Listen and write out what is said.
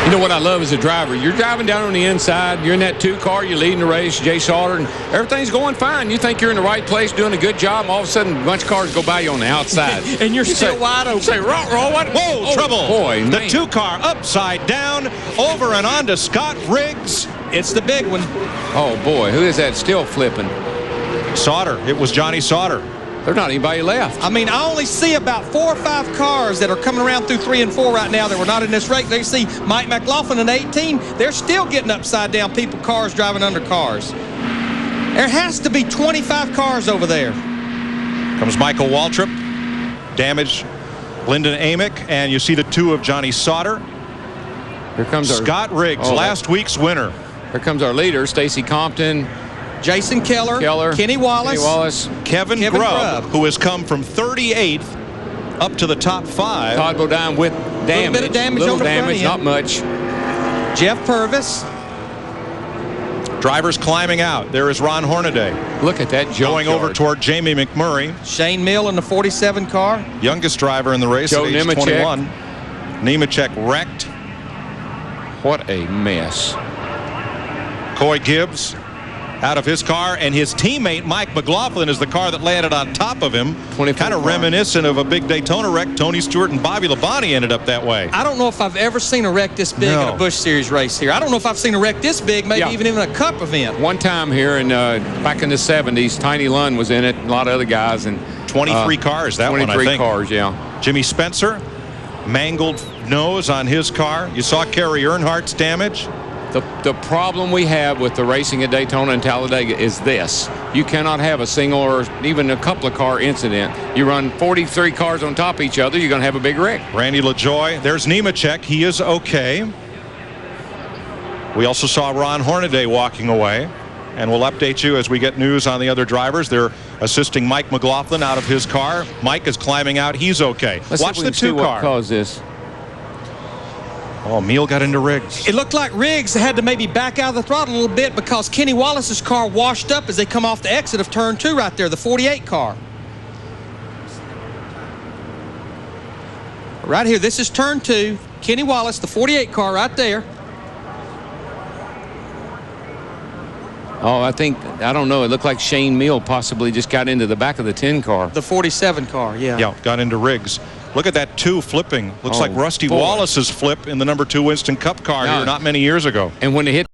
You know what I love as a driver? You're driving down on the inside. You're in that 2 car. You're leading the race, Jay Sauter, and everything's going fine. You think you're in the right place, doing a good job, and all of a sudden, a bunch of cars go by you on the outside. And you're still wide open. Say, roll, what? Whoa, trouble. Boy, the man. 2 car upside down, over and on to Scott Riggs. It's the big one. Oh, boy, who is that still flipping? Sauter. It was Johnny Sauter. There's not anybody left. I mean, I only see about 4 or 5 cars that are coming around through 3 and 4 right now that were not in this race. They see Mike McLaughlin in 18. They're still getting upside down cars driving under cars. There has to be 25 cars over there. Comes Michael Waltrip. Damaged Lyndon Amick. And you see the 2 of Johnny Sauter. Here comes Scott Riggs, last week's winner. Here comes our leader, Stacy Compton. Jason Keller, Kenny Wallace, Kevin Grubb, who has come from 38th up to the top 5. Todd Bodine with damage. A little bit of damage on the front end. Not much. Jeff Purvis. Drivers climbing out. There is Ron Hornaday. Look at that going over toward Jamie McMurray. Shane Hmeil in the 47 car. Youngest driver in the race at age 21. Nemechek wrecked. What a mess. Coy Gibbs out of his car, and his teammate Mike McLaughlin is the car that landed on top of him. Kind of reminiscent of a big Daytona wreck. Tony Stewart and Bobby Labonte ended up that way. I don't know if I've ever seen a wreck this big in a Busch Series race here. I don't know if I've seen a wreck this big, maybe even in a Cup event. One time here in back in the 70s, Tiny Lund was in it, a lot of other guys, and 23 cars. That 23 one, I think. 23 cars, yeah. Jimmy Spencer, mangled nose on his car. You saw Kerry Earnhardt's damage. The problem we have with the racing at Daytona and Talladega is this. You cannot have a single or even a couple of car incident. You run 43 cars on top of each other, you're going to have a big wreck. Randy LaJoie. There's Nemechek. He is okay. We also saw Ron Hornaday walking away. And we'll update you as we get news on the other drivers. They're assisting Mike McLaughlin out of his car. Mike is climbing out. He's okay. Watch the 2 car. What caused this? Oh, Hmeil got into Riggs. It looked like Riggs had to maybe back out of the throttle a little bit because Kenny Wallace's car washed up as they come off the exit of turn 2 right there, the 48 car. Right here, this is turn 2. Kenny Wallace, the 48 car right there. Oh, I don't know. It looked like Shane Hmeil possibly just got into the back of the 10 car. The 47 car, yeah. Yeah, got into Riggs. Look at that 2 flipping. Looks like Rusty Wallace's flip in the number 2 Winston Cup car here not many years ago. And when they hit